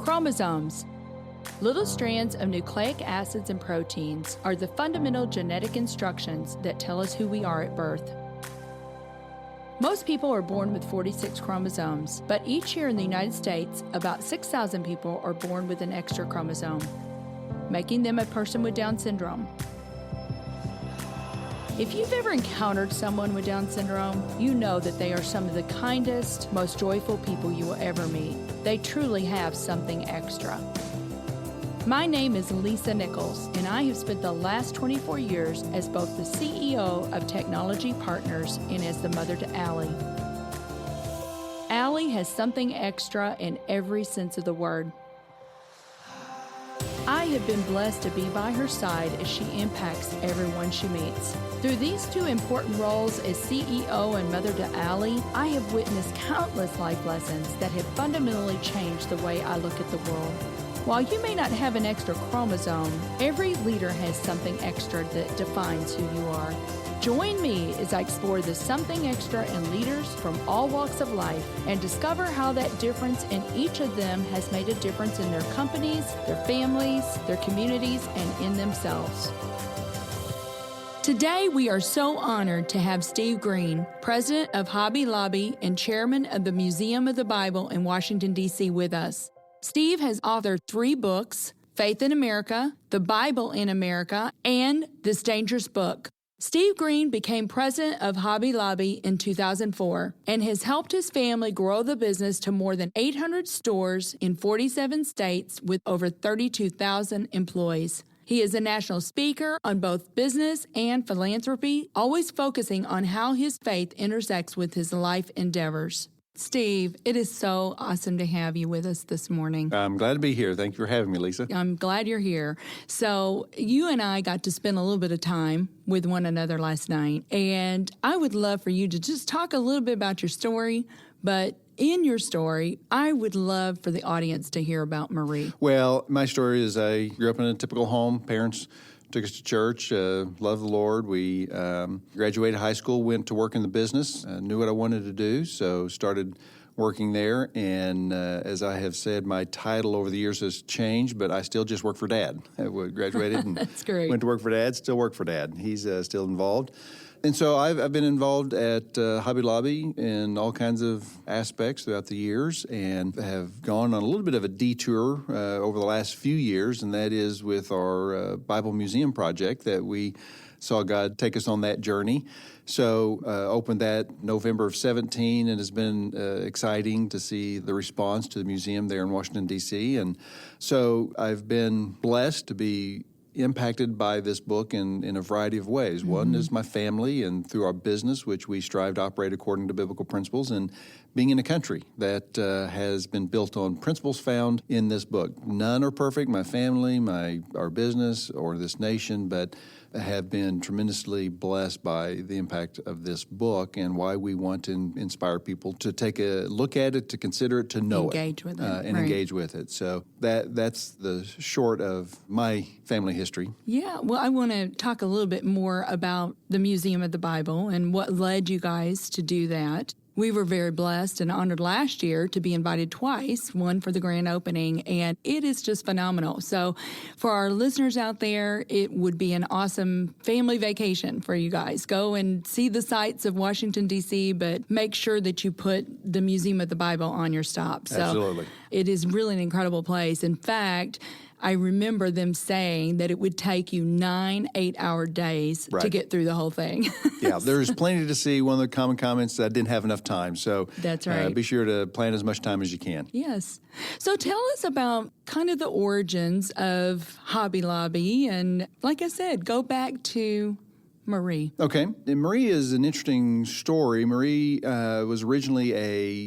Chromosomes. Little strands of nucleic acids and proteins are the fundamental genetic instructions that tell us who we are at birth. Most people are born with 46 chromosomes, but each year in the United States, about 6,000 people are born with an extra chromosome, making them a person with Down syndrome. If you've ever encountered someone with Down syndrome, you know that they are some of the kindest, most joyful people you will ever meet. They truly have something extra. My name is Lisa Nichols, and I have spent the last 24 years as both the CEO of Technology Partners and as the mother to Allie. Allie has something extra in every sense of the word. I have been blessed to be by her side as she impacts everyone she meets. Through these two important roles as CEO and mother to Allie, I have witnessed countless life lessons that have fundamentally changed the way I look at the world. While you may not have an extra chromosome, every leader has something extra that defines who you are. Join me as I explore the something extra in leaders from all walks of life and discover how that difference in each of them has made a difference in their companies, their families, their communities, and in themselves. Today, we are so honored to have Steve Green, president of Hobby Lobby and chairman of the Museum of the Bible in Washington, D.C., with us. Steve has authored 3 books, Faith in America, The Bible in America, and This Dangerous Book. Steve Green became president of Hobby Lobby in 2004 and has helped his family grow the business to more than 800 stores in 47 states with over 32,000 employees. He is a national speaker on both business and philanthropy, always focusing on how his faith intersects with his life endeavors. Steve, it is so awesome to have you with us this morning. I'm glad to be here. Thank you for having me, Lisa. I'm glad you're here. So you and I got to spend a little bit of time with one another last night, and I would love for you to just talk a little bit about your story, but in your story, I would love for the audience to hear about Marie. Well, my story is I grew up in a typical home. Parents took us to church, loved the Lord. We graduated high school, went to work in the business, knew what I wanted to do, so started working there. And as I have said, my title over the years has changed, but I still just work for Dad. I graduated and That's great. Went to work for Dad, still work for Dad. He's still involved. And so I've been involved at Hobby Lobby in all kinds of aspects throughout the years and have gone on a little bit of a detour over the last few years, and that is with our Bible Museum project that we saw God take us on that journey. So opened that November of 17, and it's been exciting to see the response to the museum there in Washington, D.C. And so I've been blessed to be impacted by this book in a variety of ways. Mm-hmm. One is my family and through our business, which we strive to operate according to biblical principles, and being in a country that has been built on principles found in this book. None are perfect, my family, our business, or this nation, but have been tremendously blessed by the impact of this book and why we want to inspire people to take a look at it, to consider it, to know engage with it. And right. engage with it. So that's the short of my family history. Yeah, well, I want to talk a little bit more about the Museum of the Bible and what led you guys to do that. We were very blessed and honored last year to be invited twice, one for the grand opening, and it is just phenomenal. So for our listeners out there, it would be an awesome family vacation for you guys. Go and see the sights of Washington, D.C., but make sure that you put the Museum of the Bible on your stop. So Absolutely. It is really an incredible place. In fact, I remember them saying that it would take you 9 8-hour days Right. to get through the whole thing. Yeah, there's plenty to see. One of the common comments that I didn't have enough time. So That's right. Be sure to plan as much time as you can. Yes. So tell us about kind of the origins of Hobby Lobby. And like I said, go back to Marie. Okay. And Marie is an interesting story. Marie was originally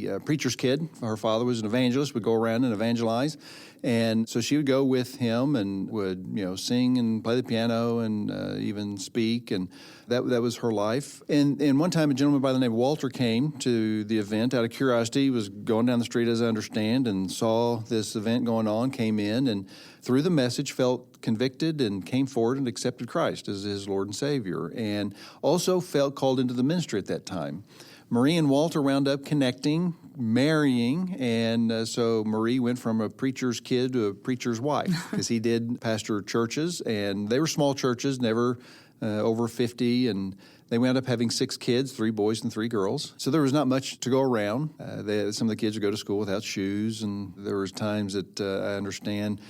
a preacher's kid. Her father was an evangelist, would go around and evangelize. And so she would go with him and would, sing and play the piano and even speak. And that was her life. And one time a gentleman by the name of Walter came to the event out of curiosity. He was going down the street, as I understand, and saw this event going on, came in, and through the message felt convicted and came forward and accepted Christ as his Lord and Savior, and also felt called into the ministry at that time. Marie and Walter wound up connecting, marrying, and so Marie went from a preacher's kid to a preacher's wife because he did pastor churches, and they were small churches, never over 50, and they wound up having 6 kids, 3 boys and 3 girls. So there was not much to go around. Some of the kids would go to school without shoes, and there was times that I understand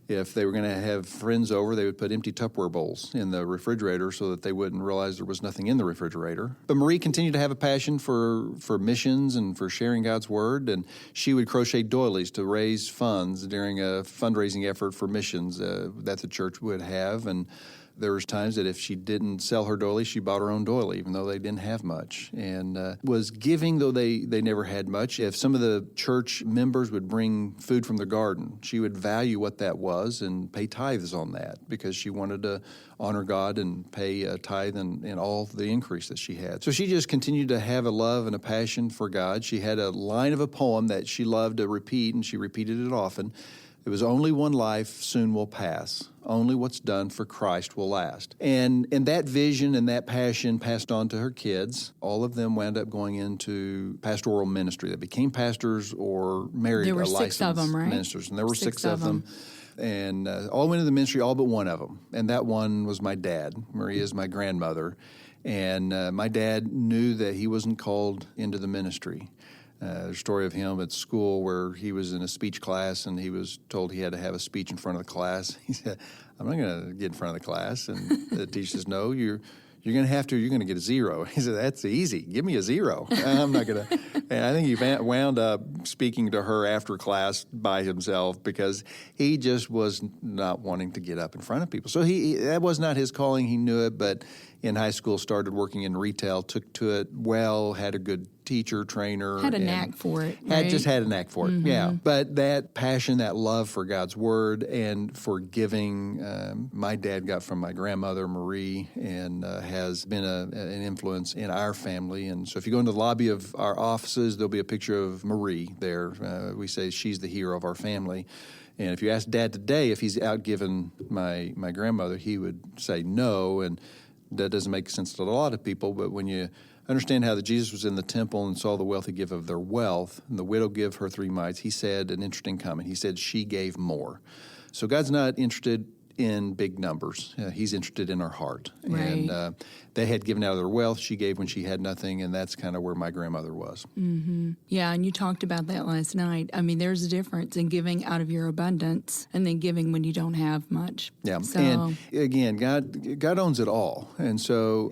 if they were going to have friends over, they would put empty Tupperware bowls in the refrigerator so that they wouldn't realize there was nothing in the refrigerator. But Marie continued to have a passion for missions and for sharing God's Word, and she would crochet doilies to raise funds during a fundraising effort for missions that the church would have. And there was times that if she didn't sell her doily, she bought her own doily, even though they didn't have much. And was giving, though they never had much. If some of the church members would bring food from the garden, she would value what that was and pay tithes on that because she wanted to honor God and pay a tithe in all the increase that she had. So she just continued to have a love and a passion for God. She had a line of a poem that she loved to repeat, and she repeated it often. It was, "Only one life soon will pass. Only what's done for Christ will last." And that vision and that passion passed on to her kids. All of them wound up going into pastoral ministry. They became pastors or married there were a 6 licensed of them, right? ministers. And there were 6 of them. And all went into the ministry, all but one of them. And that one was my dad. Marie is my grandmother. And my dad knew that he wasn't called into the ministry. There's a story of him at school where he was in a speech class and he was told he had to have a speech in front of the class. He said, "I'm not going to get in front of the class." And the teacher says, "No, you're going to have to. You're going to get a 0. He said, "That's easy. Give me a 0. I'm not going to." And I think he wound up speaking to her after class by himself because he just was not wanting to get up in front of people. So that was not his calling. He knew it, but in high school started working in retail, took to it well, had a good teacher, trainer. Had a knack for it, right? Just had a knack for it, yeah. But that passion, that love for God's Word and for giving, my dad got from my grandmother, Marie, and has been an influence in our family. And so if you go into the lobby of our offices, there'll be a picture of Marie there. We say she's the hero of our family. And if you ask Dad today if he's outgiven my grandmother, he would say no, and that doesn't make sense to a lot of people, but when you understand how that Jesus was in the temple and saw the wealthy give of their wealth, and the widow give her 3 mites, he said an interesting comment. He said she gave more. So God's not interested in big numbers. He's interested in our heart. Right. And they had given out of their wealth. She gave when she had nothing, and that's kind of where my grandmother was. Mm-hmm. Yeah, and you talked about that last night. I mean, there's a difference in giving out of your abundance and then giving when you don't have much. Yeah, so, and again, God owns it all. And so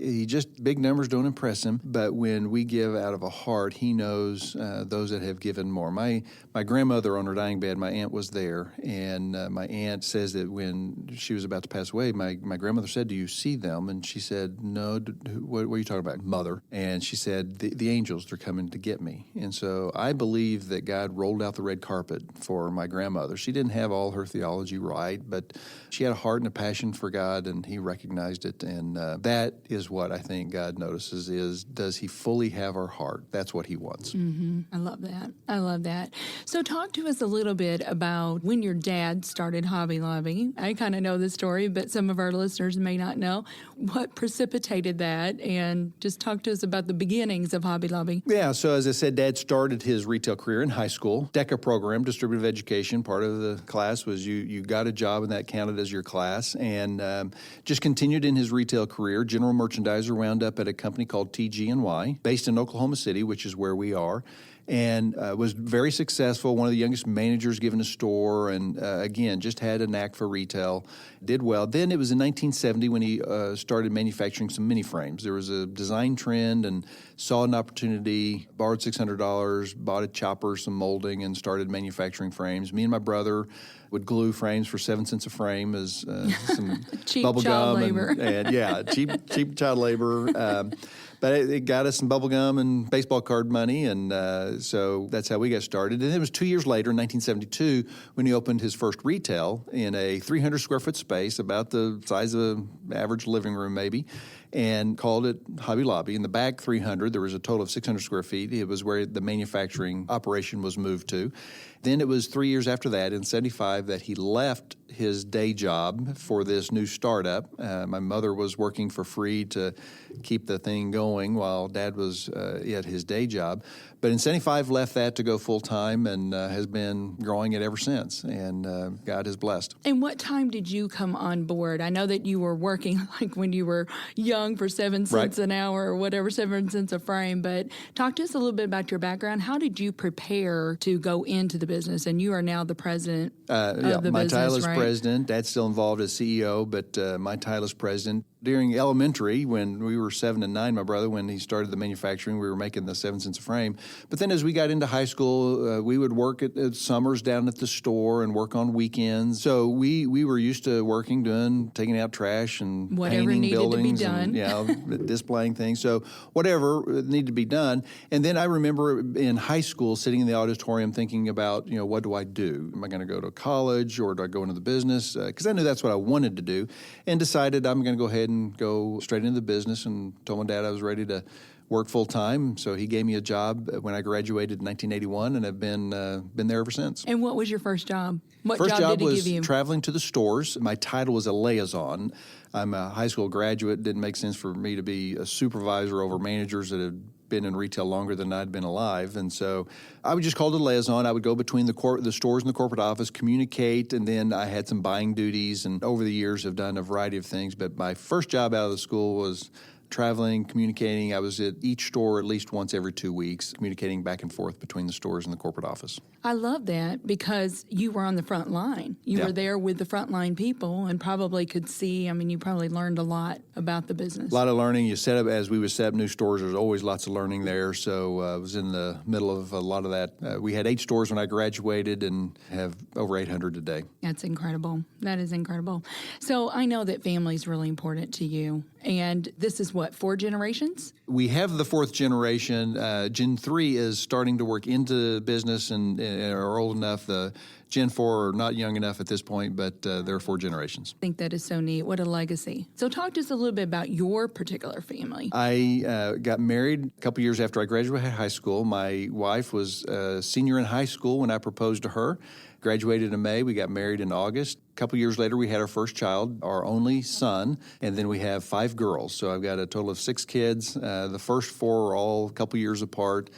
big numbers don't impress him, but when we give out of a heart, he knows those that have given more. My grandmother on her dying bed, my aunt was there, and my aunt says that when she was about to pass away, my grandmother said, "Do you see them?" And she said, "No, what are you talking about, Mother?" And she said, the angels, they're coming to get me. And so I believe that God rolled out the red carpet for my grandmother. She didn't have all her theology right, but she had a heart and a passion for God, and he recognized it. And that is what I think God notices is, does he fully have our heart? That's what he wants. Mm-hmm. I love that. So talk to us a little bit about when your dad started Hobby Lobby. I kind of know the story, but some of our listeners may not know. What precipitated that? And just talk to us about the beginnings of Hobby Lobby. Yeah, so as I said, Dad started his retail career in high school. DECA program, distributive education, part of the class was you got a job and that counted as your class. And just continued in his retail career. General merchandiser, wound up at a company called TG&Y, based in Oklahoma City, which is where we are. And was very successful, one of the youngest managers given a store, and again, just had a knack for retail, did well. Then it was in 1970 when he started manufacturing some mini frames. There was a design trend and saw an opportunity, borrowed $600, bought a chopper, some molding, and started manufacturing frames. Me and my brother would glue frames for 7 cents a frame as some cheap bubble child gum labor. and yeah, cheap child labor. But it got us some bubble gum and baseball card money, and so that's how we got started. And it was 2 years later, in 1972, when he opened his first retail in a 300-square-foot space, about the size of an average living room maybe. and called it Hobby Lobby. In the back 300, there was a total of 600 square feet. It was where the manufacturing operation was moved to. Then it was 3 years after that, in 75, that he left his day job for this new startup. My mother was working for free to keep the thing going while Dad was at his day job. But in 75, left that to go full-time and has been growing it ever since. And God has blessed. And what time did you come on board? I know that you were working like when you were young for 7 cents an hour or whatever, 7 cents a frame. But talk to us a little bit about your background. How did you prepare to go into the business? And you are now the president of the business, my title is right? president. Dad's still involved as CEO, but my title is president. During elementary, when we were 7 and 9, my brother, when he started the manufacturing, we were making the 7 cents a frame. But then as we got into high school, we would work at summers down at the store and work on weekends. So we were used to working, taking out trash and whatever painting needed buildings to be done. and displaying things. So whatever needed to be done. And then I remember in high school sitting in the auditorium thinking about, what do I do? Am I going to go to college or do I go into the business? Because I knew that's what I wanted to do, and decided I'm going to go ahead and go straight into the business, and told my dad I was ready to work full-time. So he gave me a job when I graduated in 1981, and have been there ever since. And what was your first job? What First job did he was give you? traveling to the stores. My title was a liaison. I'm a high school graduate. Didn't make sense for me to be a supervisor over managers that had been in retail longer than I'd been alive. And so I would just call it a liaison. I would go between the stores and the corporate office, communicate, and then I had some buying duties, and over the years have done a variety of things. But my first job out of the school was traveling, communicating. I was at each store at least once every 2 weeks, communicating back and forth between the stores and the corporate office. I love that because you were on the front line. You were there with the frontline people and probably could see, you probably learned a lot about the business. A lot of learning. As we would set up new stores, there's always lots of learning there. So I was in the middle of a lot of that. We had 8 stores when I graduated and have over 800 today. That's incredible. That is incredible. So I know that family is really important to you. And this is what, 4 generations? We have the 4th generation. Gen 3 is starting to work into business and are old enough. The Gen 4 are not young enough at this point, but there are 4 generations. I think that is so neat. What a legacy. So talk to us a little bit about your particular family. I got married a couple years after I graduated high school. My wife was a senior in high school when I proposed to her. Graduated in May. We got married in August. A couple years later, we had our first child, our only son, and then we have 5 girls. So I've got a total of 6 kids. The first 4 are all a couple years apart.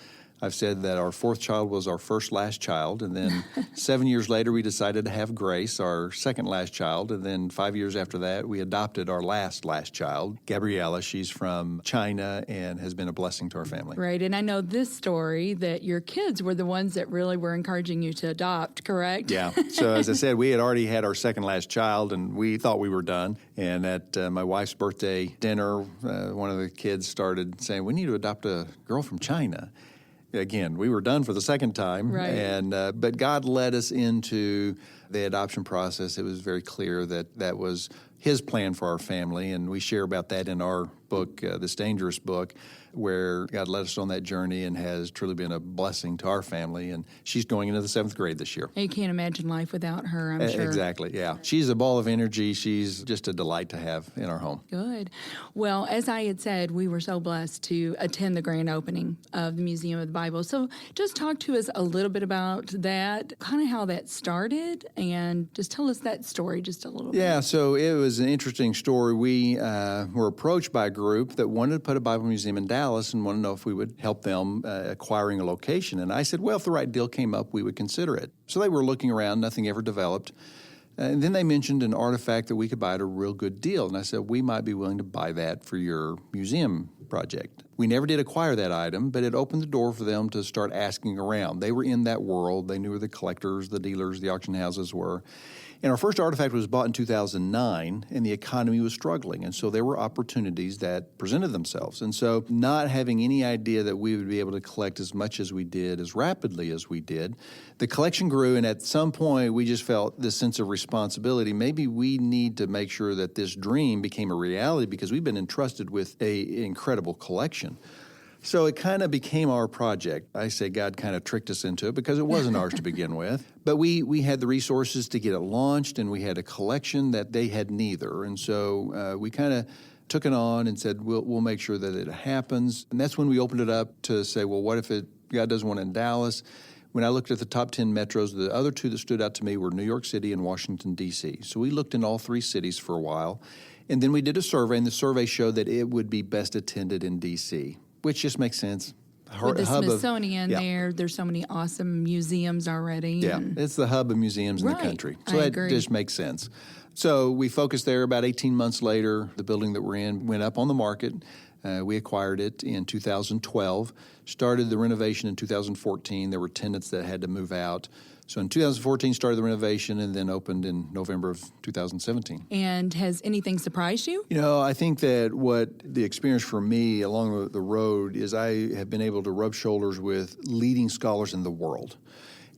I've said that our 4th child was our first last child, and then 7 years later we decided to have Grace, our second last child, and then 5 years after that we adopted our last child, Gabriella. She's from China and has been a blessing to our family. Right, and I know this story that your kids were the ones that really were encouraging you to adopt, correct? Yeah, so as I said, we had already had our second last child and we thought we were done, and at my wife's birthday dinner, one of the kids started saying, we need to adopt a girl from China. Again, we were done for the second time, right. But God led us into the adoption process. It was very clear that was His plan for our family, and we share about that in our book, This Dangerous Book, where God led us on that journey and has truly been a blessing to our family. And she's going into the 7th grade this year. You can't imagine life without her, I'm sure. Exactly, yeah. She's a ball of energy. She's just a delight to have in our home. Good. Well, as I had said, we were so blessed to attend the grand opening of the Museum of the Bible. So just talk to us a little bit about that, kind of how that started, and just tell us that story just a little bit. Yeah, so it was an interesting story. We were approached by a group that wanted to put a Bible museum in Dallas and wanted to know if we would help them acquiring a location. And I said, well, if the right deal came up, we would consider it. So they were looking around. Nothing ever developed. And then they mentioned an artifact that we could buy at a real good deal. And I said, we might be willing to buy that for your museum project. We never did acquire that item, but it opened the door for them to start asking around. They were in that world. They knew where the collectors, the dealers, the auction houses were. And our first artifact was bought in 2009, and the economy was struggling. And so there were opportunities that presented themselves. And so not having any idea that we would be able to collect as much as we did, as rapidly as we did, the collection grew, and at some point we just felt this sense of responsibility. Maybe we need to make sure that this dream became a reality because we've been entrusted with an incredible collection. So it kind of became our project. I say God kind of tricked us into it because it wasn't ours to begin with. But we had the resources to get it launched, and we had a collection that they had neither. And so we kind of took it on and said, we'll make sure that it happens. And that's when we opened it up to say, well, what if God doesn't want it in Dallas? When I looked at the top 10 metros, the other two that stood out to me were New York City and Washington, D.C. So we looked in all three cities for a while. And then we did a survey, and the survey showed that it would be best attended in D.C., which just makes sense. With the Smithsonian there's so many awesome museums already. Yeah, it's the hub of museums in the country. So that just makes sense. So we focused there. About 18 months later, the building that we're in went up on the market. We acquired it in 2012, started the renovation in 2014. There were tenants that had to move out. So in 2014, started the renovation and then opened in November of 2017. And has anything surprised you? I think that what the experience for me along the road is I have been able to rub shoulders with leading scholars in the world.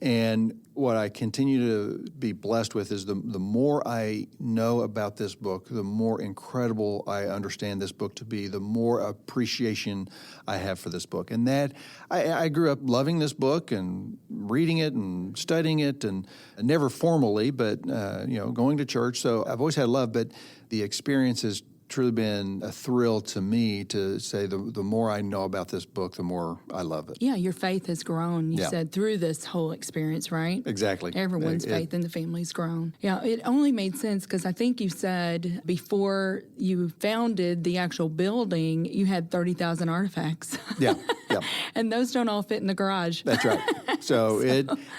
And what I continue to be blessed with is the more I know about this book, the more incredible I understand this book to be, the more appreciation I have for this book. And that I grew up loving this book and reading it and studying it, and never formally, but going to church. So I've always had love, but the experience has truly been a thrill to me to say the more I know about this book, the more I love it. Yeah, your faith has grown, you said, through this whole experience, right? Exactly. Everyone's faith in the family's grown. Yeah, it only made sense because I think you said before you founded the actual building, you had 30,000 artifacts. Yeah. And those don't all fit in the garage. That's right.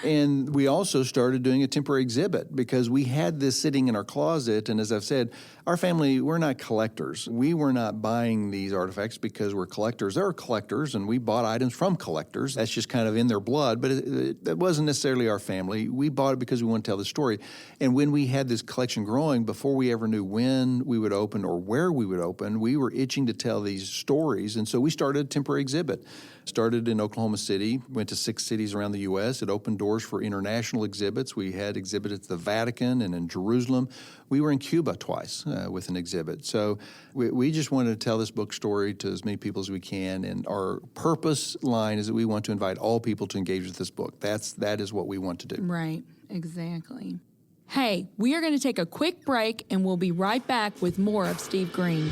And we also started doing a temporary exhibit because we had this sitting in our closet. And as I've said, our family, we're not collectors. We were not buying these artifacts because we're collectors. They're collectors, and we bought items from collectors. That's just kind of in their blood, but that wasn't necessarily our family. We bought it because we want to tell the story. And when we had this collection growing, before we ever knew when we would open or where we would open, we were itching to tell these stories. And so we started a temporary exhibit. Started in Oklahoma City, went to 6 cities around the U.S. It opened doors for international exhibits. We had exhibits at the Vatican and in Jerusalem. We were in Cuba twice with an exhibit. So we just wanted to tell this book story to as many people as we can. And our purpose line is that we want to invite all people to engage with this book. That is what we want to do. Right, exactly. Hey, we are going to take a quick break, and we'll be right back with more of Steve Green.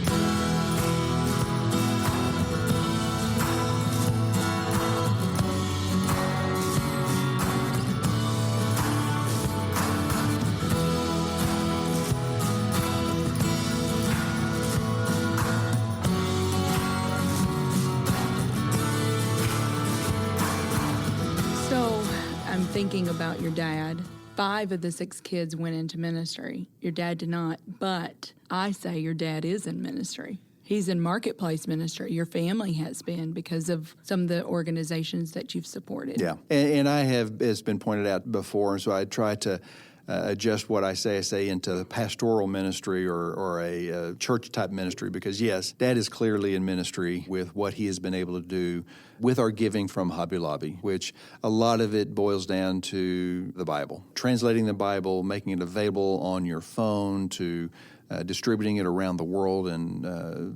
Thinking about your dad, 5 of the 6 kids went into ministry. Your dad did not, but I say your dad is in ministry. He's in marketplace ministry. Your family has been because of some of the organizations that you've supported. Yeah, and I have, it's been pointed out before, and so I try to adjust what I say into pastoral ministry or a church-type ministry because, yes, Dad is clearly in ministry with what he has been able to do with our giving from Hobby Lobby, which a lot of it boils down to the Bible. Translating the Bible, making it available on your phone to distributing it around the world and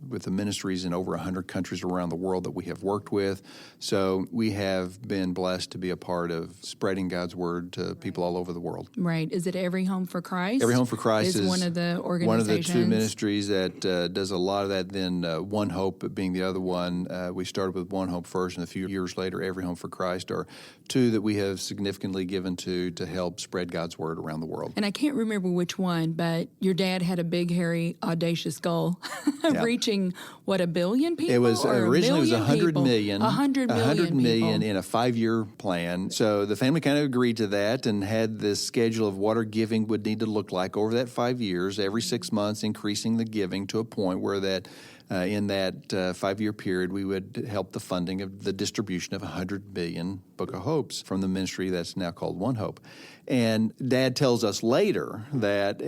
with the ministries in over 100 countries around the world that we have worked with. So we have been blessed to be a part of spreading God's word to people all over the world. Right. Is it Every Home for Christ? Every Home for Christ is one of the organizations. One of the 2 ministries that does a lot of that. Then One Hope being the other one. We started with One Hope first, and a few years later, Every Home for Christ are 2 that we have significantly given to help spread God's word around the world. And I can't remember which one, but your dad had a big, hairy, audacious goal of reaching, what, 1 billion people? It was originally it was 100 million. 100 million in a 5-year plan. So the family kind of agreed to that and had this schedule of what our giving would need to look like over that 5 years, every 6 months, increasing the giving to a point where that in that 5-year period, we would help the funding of the distribution of 100 billion Book of Hopes from the ministry that's now called One Hope. And Dad tells us later that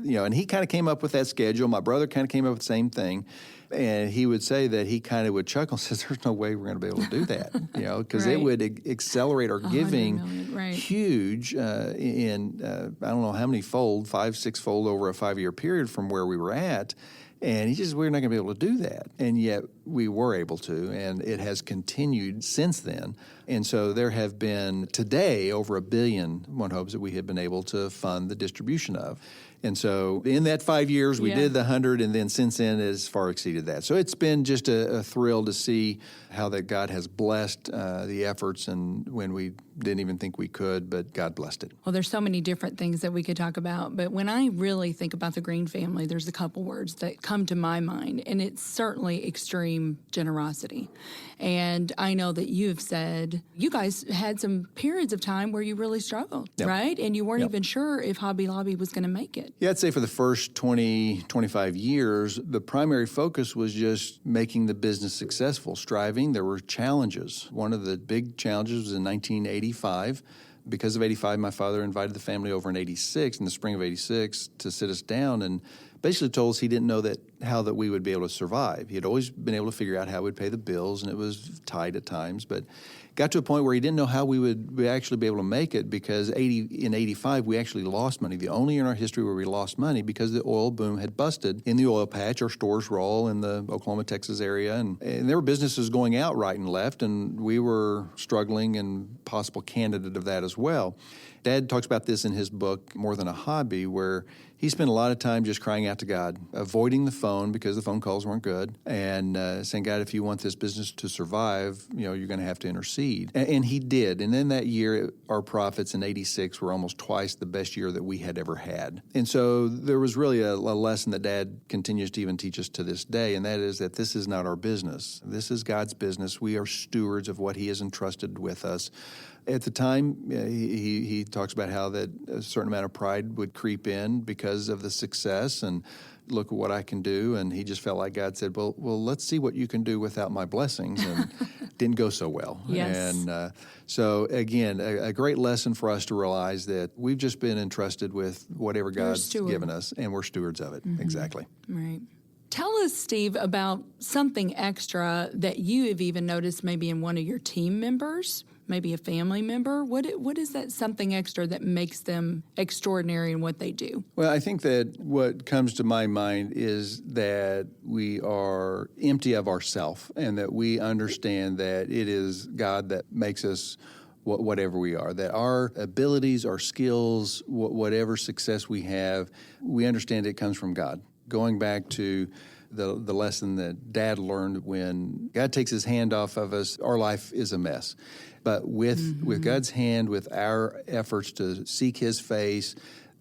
and he kind of came up with that schedule. My brother kind of came up with the same thing. And he would say that he kind of would chuckle and says, there's no way we're going to be able to do that, because it would accelerate our giving huge in, I don't know how many fold, 5-6 fold over a 5-year period from where we were at. And he says, we're not going to be able to do that. And yet we were able to, and it has continued since then. And so there have been today over 1 billion one hopes that we have been able to fund the distribution of. And so in that 5 years, we did the 100, and then since then it has far exceeded that. So it's been just a thrill to see how that God has blessed the efforts, and when we didn't even think we could, but God blessed it. Well, there's so many different things that we could talk about, but when I really think about the Green family, there's a couple words that come to my mind, and it's certainly extreme generosity. And I know that you've said you guys had some periods of time where you really struggled, right? And you weren't even sure if Hobby Lobby was going to make it. Yeah, I'd say for the first 20, 25 years, the primary focus was just making the business successful, striving. There were challenges. One of the big challenges was in 1985. Because of 85, my father invited the family over in 86, in the spring of 86, to sit us down and basically told us he didn't know how we would be able to survive. He had always been able to figure out how we'd pay the bills, and it was tight at times, but got to a point where he didn't know how we would actually be able to make it, because in 85, we actually lost money. The only year in our history where we lost money, because the oil boom had busted in the oil patch. Our stores were all in the Oklahoma, Texas area, and there were businesses going out right and left, and we were struggling and possible candidate of that as well. Dad talks about this in his book, More Than a Hobby, where he spent a lot of time just crying out to God, avoiding the phone because the phone calls weren't good, and saying, God, if you want this business to survive, you're going to have to intercede. And he did. And then that year, our profits in 86 were almost twice the best year that we had ever had. And so there was really a lesson that Dad continues to even teach us to this day, and that is that this is not our business. This is God's business. We are stewards of what he has entrusted with us. At the time, he talks about how that a certain amount of pride would creep in because of the success and look at what I can do. And he just felt like God said, well, let's see what you can do without my blessings. And didn't go so well. Yes. And so, again, a great lesson for us to realize that we've just been entrusted with whatever God's given us, and we're stewards of it. Mm-hmm. Exactly. Right. Tell us, Steve, about something extra that you have even noticed maybe in one of your team members, maybe a family member. What is that something extra that makes them extraordinary in what they do? Well, I think that what comes to my mind is that we are empty of ourself, and that we understand that it is God that makes us whatever we are, that our abilities, our skills, whatever success we have, we understand it comes from God. Going back to the lesson that Dad learned, when God takes his hand off of us, our life is a mess. But with God's hand, with our efforts to seek his face,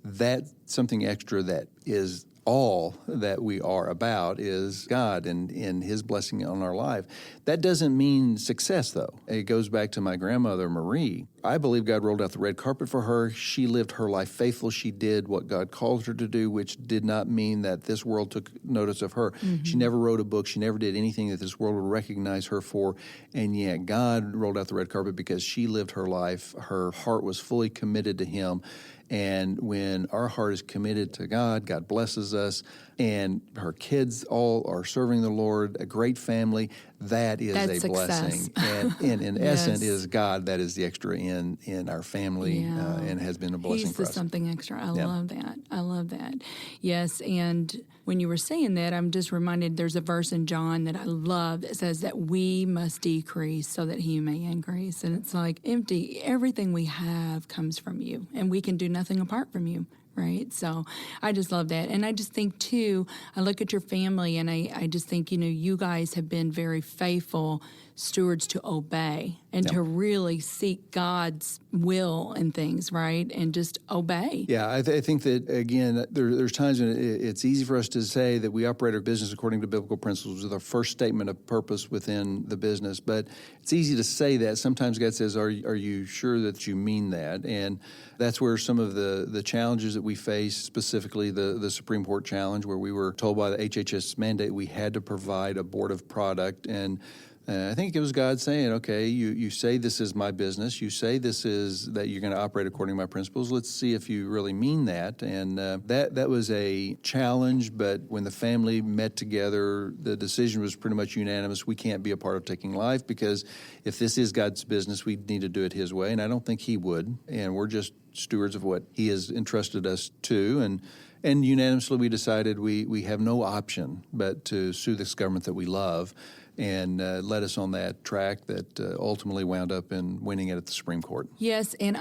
that's something extra that is all that we are about is God and his blessing on our life. That doesn't mean success, though. It goes back to my grandmother, Marie. I believe God rolled out the red carpet for her. She lived her life faithful. She did what God called her to do, which did not mean that this world took notice of her. Mm-hmm. She never wrote a book. She never did anything that this world would recognize her for. And yet God rolled out the red carpet because she lived her life. Her heart was fully committed to him. And when our heart is committed to God, God blesses us, and her kids all are serving the Lord, a great family. That's a success. Blessing. And in essence, it is God that is the extra in our family and has been a blessing for us. He's something extra. I love that. I love that. Yes, and when you were saying that, I'm just reminded there's a verse in John that I love that says that we must decrease so that he may increase. And it's like empty. Everything we have comes from you, and we can do nothing apart from you. Right? So I just love that. And I just think, too, I look at your family and I just think, you guys have been very faithful stewards to obey and to really seek God's will and things, right? And just obey. Yeah, I think that, again, there's times when it's easy for us to say that we operate our business according to biblical principles with our first statement of purpose within the business. But it's easy to say that. Sometimes God says, are you sure that you mean that? And that's where some of the challenges that we face, specifically the Supreme Court challenge, where we were told by the HHS mandate we had to provide abortive product. And I think it was God saying, okay, you say this is my business. You say this is that you're going to operate according to my principles. Let's see if you really mean that. And that was a challenge, but when the family met together, the decision was pretty much unanimous. We can't be a part of taking life, because if this is God's business, we need to do it his way, and I don't think he would. And we're just stewards of what he has entrusted us to. And And unanimously we decided we have no option but to sue this government that we love, and led us on that track that ultimately wound up in winning it at the Supreme Court. Yes, and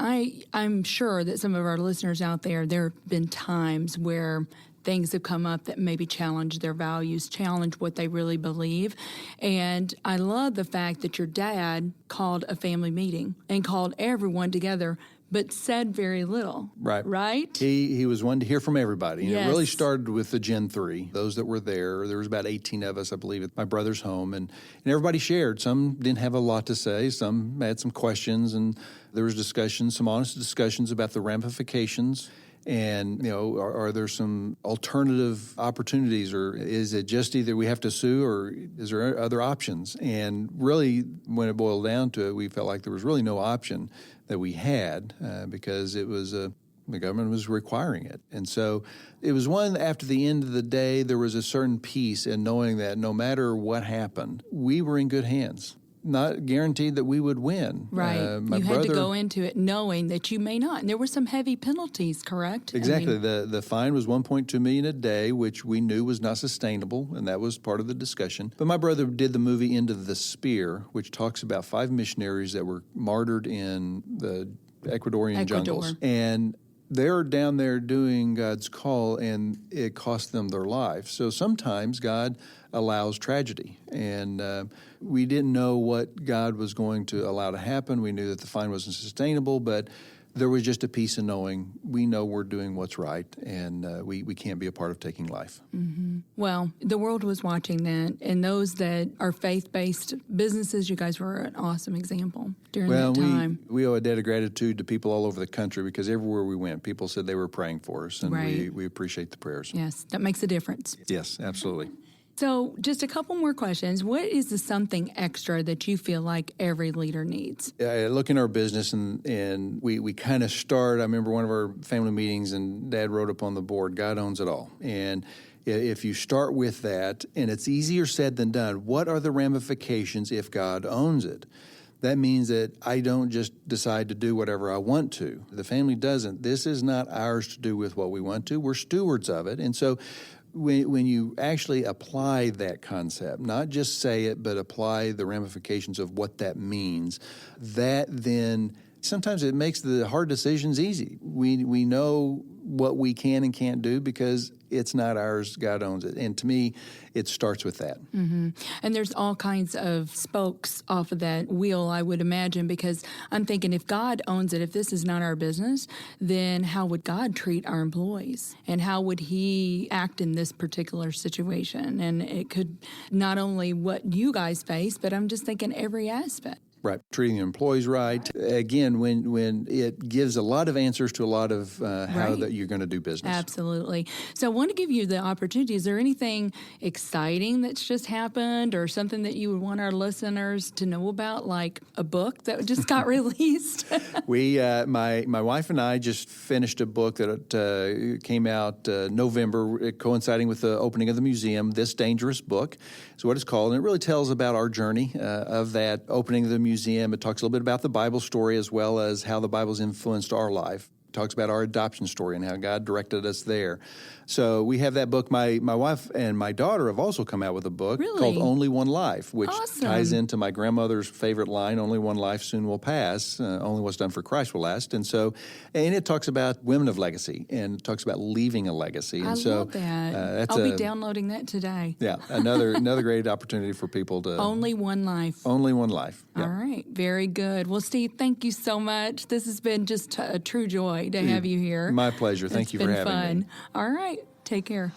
I'm sure that some of our listeners out there have been times where things have come up that maybe challenge their values, challenge what they really believe. And I love the fact that your dad called a family meeting and called everyone together, but said very little. Right. Right? He was one to hear from everybody. And Yes. It really started with the Gen 3, those that were there. There was about 18 of us, I believe, at my brother's home. And everybody shared. Some didn't have a lot to say. Some had some questions. And there was discussions, some honest discussions about the ramifications. And, are there some alternative opportunities, or is it just either we have to sue, or is there other options? And really, when it boiled down to it, we felt like there was really no option that we had because it was the government was requiring it. And so it was one, after the end of the day, there was a certain peace in knowing that no matter what happened, we were in good hands. Not guaranteed that we would win. Right. You had to go into it knowing that you may not. And there were some heavy penalties, correct? Exactly. The fine was $1.2 million a day, which we knew was not sustainable, and that was part of the discussion. But my brother did the movie Into the Spear, which talks about 5 missionaries that were martyred in the Ecuadorian jungles. And they're down there doing God's call, and it cost them their life. So sometimes God allows tragedy. And we didn't know what God was going to allow to happen. We knew that the fine wasn't sustainable, but there was just a peace in knowing we know we're doing what's right, and we can't be a part of taking life. Mm-hmm. Well, the world was watching that, and those that are faith-based businesses, you guys were an awesome example during that time. We owe a debt of gratitude to people all over the country, because everywhere we went, people said they were praying for us, and we appreciate the prayers. Yes, that makes a difference. Yes, absolutely. So just a couple more questions. What is the something extra that you feel like every leader needs? I look in our business, and we kind of start. I remember one of our family meetings, and Dad wrote up on the board, God owns it all. And if you start with that, and it's easier said than done, what are the ramifications if God owns it? That means that I don't just decide to do whatever I want to. The family doesn't. This is not ours to do with what we want to. We're stewards of it. And so when you actually apply that concept, not just say it, but apply the ramifications of what that means, that then sometimes it makes the hard decisions easy. We know what we can and can't do because it's not ours, God owns it. And to me, it starts with that. Mm-hmm. And there's all kinds of spokes off of that wheel, I would imagine, because I'm thinking if God owns it, if this is not our business, then how would God treat our employees? And how would he act in this particular situation? And it could not only what you guys face, but I'm just thinking every aspect. Right, treating the employees right. Again, when it gives a lot of answers to a lot of how that you're going to do business. Absolutely. So I want to give you the opportunity. Is there anything exciting that's just happened, or something that you would want our listeners to know about, like a book that just got released? My wife and I just finished a book that came out November, coinciding with the opening of the museum. This Dangerous Book is what it's called, and it really tells about our journey of that opening of the museum. It talks a little bit about the Bible story as well as how the Bible's influenced our life. It talks about our adoption story and how God directed us there. So we have that book. My wife and my daughter have also come out with a book called Only One Life, which ties into my grandmother's favorite line, only one life soon will pass, only what's done for Christ will last. And it talks about women of legacy, and it talks about leaving a legacy. And I love that. I'll be downloading that today. Yeah, another great opportunity for people to... Only one life. Only one life. Yeah. All right, very good. Well, Steve, thank you so much. This has been just a true joy to have you here. My pleasure. Thank you for having me. All right. Take care.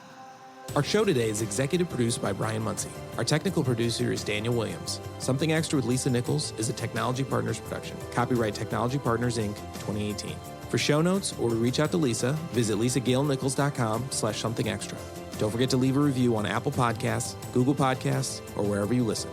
Our show today is executive produced by Brian Muncie. Our technical producer is Daniel Williams. Something Extra with Lisa Nichols is a Technology Partners production. Copyright Technology Partners, Inc., 2018. For show notes or to reach out to Lisa, visit lisagailnichols.com/somethingextra. Don't forget to leave a review on Apple Podcasts, Google Podcasts, or wherever you listen.